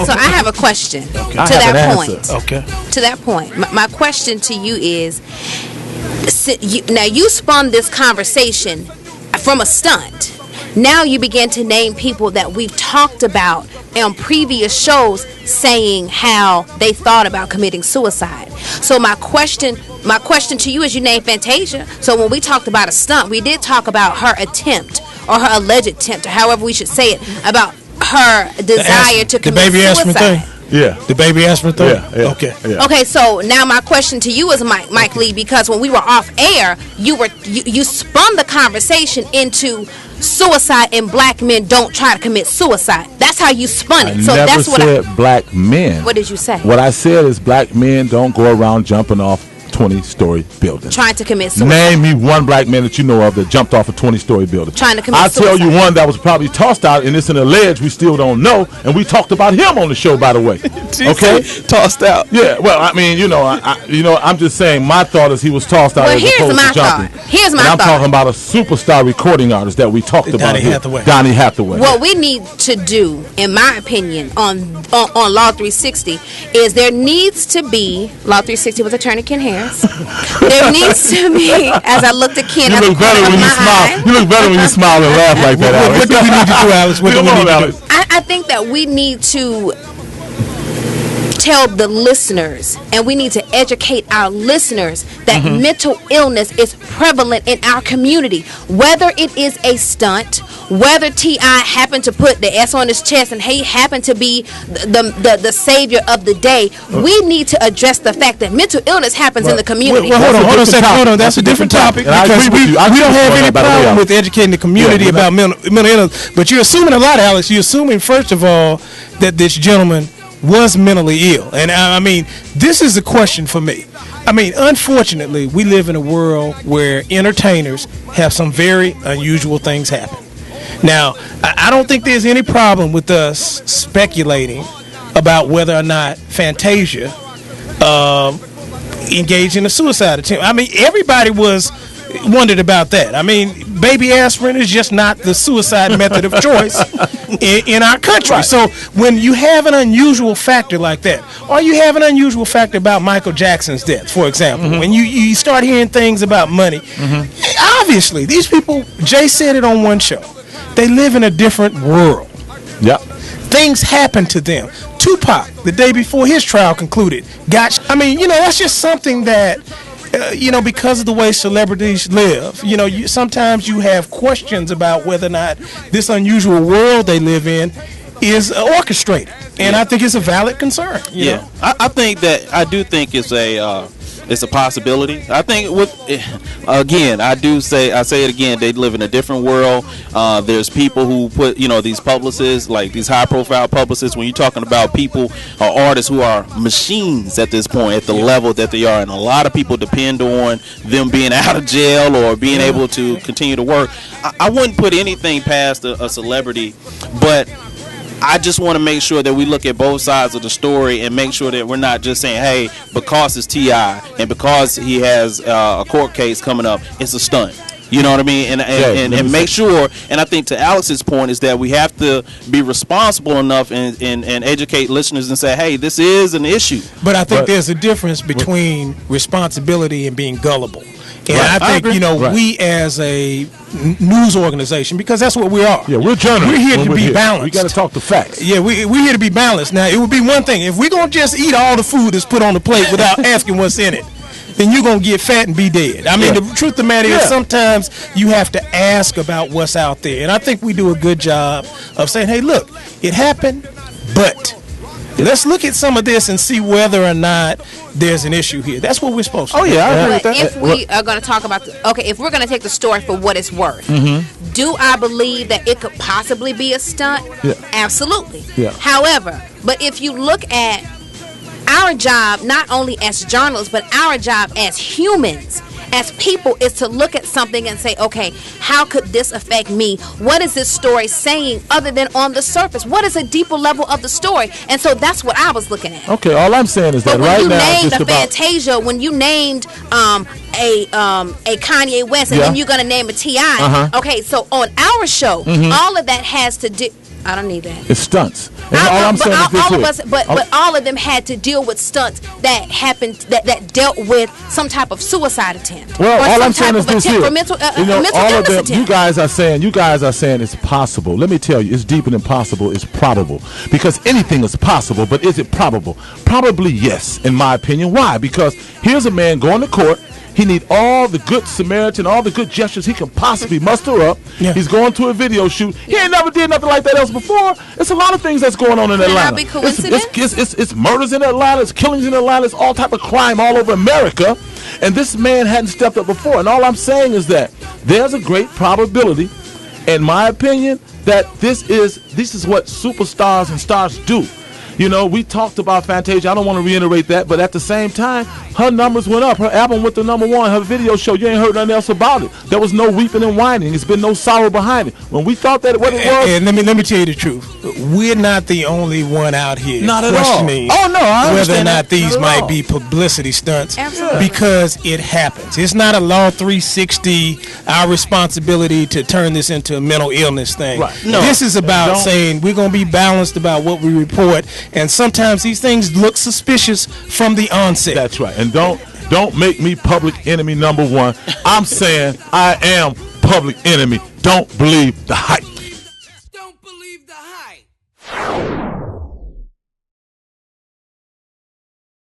so I have a question to that point. Okay. To that point, my question to you is: now you spun this conversation from a stunt. Now you begin to name people that we've talked about on previous shows, saying how they thought about committing suicide. So my question to you is: you named Fantasia. So when we talked about a stunt, we did talk about her attempt or her alleged attempt, or however we should say it, about her desire to commit the baby suicide. Aspirin thing. Yeah, the baby aspirin thing. Yeah. Okay. Yeah. Okay. So now my question to you is, Mike Lee, because when we were off air, you spun the conversation into suicide and black men don't try to commit suicide. That's how you spun it. I never said black men. What did you say? What I said is black men don't go around jumping off 20-story buildings. Trying to commit suicide. Name me one black man that you know of that jumped off a 20-story building. Trying to commit suicide. I'll tell you one that was probably tossed out, and it's an alleged, we still don't know, and we talked about him on the show, by the way. Okay? Tossed out. Yeah, well, I mean, I'm just saying, my thought is he was tossed out. Well, as opposed to jumping. Here's my and I'm thought. talking about a superstar recording artist that we talked about here. Donny Hathaway. What we need to do, in my opinion, on Law 360 is there needs to be, Law 360 with attorney Ken Harris. There needs to be, as I looked at Ken, you look better when you smile. You look better when you smile and laugh like that, Alex. What do we need to do, Alex? What do we need to do? I think that we need to tell the listeners, and we need to educate our listeners that mental illness is prevalent in our community. Whether it is a stunt, whether T.I. happened to put the S on his chest and he happened to be the savior of the day, we need to address the fact that mental illness happens in the community. Well, hold on a second. Hold on. That's a different topic. Because we don't have any problem with educating the community about mental illness. But you're assuming a lot, Alex. You're assuming, first of all, that this gentleman was mentally ill. And I mean, this is the question for me. I mean, unfortunately, we live in a world where entertainers have some very unusual things happen. Now, I don't think there's any problem with us speculating about whether or not Fantasia engaged in a suicide attempt. I mean, everybody wondered about that. I mean, baby aspirin is just not the suicide method of choice in our country. Right. So when you have an unusual factor like that, or you have an unusual factor about Michael Jackson's death, for example, when you start hearing things about money, obviously these people, Jay said it on one show, they live in a different world. Yep. Things happen to them. Tupac, the day before his trial concluded, that's just something that because of the way celebrities live, sometimes you have questions about whether or not this unusual world they live in is orchestrated, and I think it's a valid concern. You know? I do think it's a possibility. I think I say it again, they live in a different world. There's people who put, these publicists, like these high profile publicists, when you're talking about people or artists who are machines at this point, at the level that they are, and a lot of people depend on them being out of jail or being able to continue to work. I wouldn't put anything past a celebrity, but I just want to make sure that we look at both sides of the story and make sure that we're not just saying, hey, because it's T.I. and because he has a court case coming up, it's a stunt. You know what I mean? And make sure, and I think to Alex's point is that we have to be responsible enough and educate listeners and say, hey, this is an issue. But I think there's a difference between responsibility and being gullible. And I think, we as a news organization, because that's what we are. Yeah, we're journalists. We're here to be balanced. We got to talk the facts. Yeah, we're here to be balanced. Now, it would be one thing. If we're going to just eat all the food that's put on the plate without asking what's in it, then you're going to get fat and be dead. I mean, the truth of the matter is sometimes you have to ask about what's out there. And I think we do a good job of saying, hey, look, it happened, but let's look at some of this and see whether or not there's an issue here. That's what we're supposed to do. Oh, yeah, I agree with that. If we are going to talk about, if we're going to take the story for what it's worth, do I believe that it could possibly be a stunt? Yeah. Absolutely. Yeah. However, but if you look at our job, not only as journalists, but our job as humans, as people, is to look at something and say, okay, how could this affect me? What is this story saying other than on the surface? What is a deeper level of the story? And so that's what I was looking at. Okay, all I'm saying is that right now, it's just about Fantasia, when you named a Kanye West, and then you're gonna name a T.I. Okay, so on our show, all of that has to do. I don't need that. It's stunts. And all I'm saying is this but all of them had to deal with stunts that happened that dealt with some type of suicide attempt. Well, or all some I'm saying is this here. Mental all of them, attempt. you guys are saying it's possible. Let me tell you, it's deeper than possible. It's probable. Because anything is possible, but is it probable? Probably yes, in my opinion. Why? Because here's a man going to court. He need all the good Samaritan, all the good gestures he can possibly muster up. Yeah. He's going to a video shoot. He ain't never did nothing like that else before. It's a lot of things that's going on in Atlanta. Be coincidence? It's murders in Atlanta. It's killings in Atlanta. It's all type of crime all over America. And this man hadn't stepped up before. And all I'm saying is that there's a great probability, in my opinion, that this is what superstars and stars do. You know, we talked about Fantasia. I don't want to reiterate that, but at the same time, her numbers went up. Her album went to #1. Her video show, you ain't heard nothing else about it. There was no weeping and whining. It's been no sorrow behind it. When we thought that what it was. And let me tell you the truth. We're not the only one out here questioning whether or not these might be publicity stunts. Absolutely. Because it happens. It's not a Law 360, our responsibility to turn this into a mental illness thing. Right. No. This is about saying we're going to be balanced about what we report. And sometimes these things look suspicious from the onset. That's right. And don't make me public enemy #1. I'm saying I am public enemy. Don't believe the hype.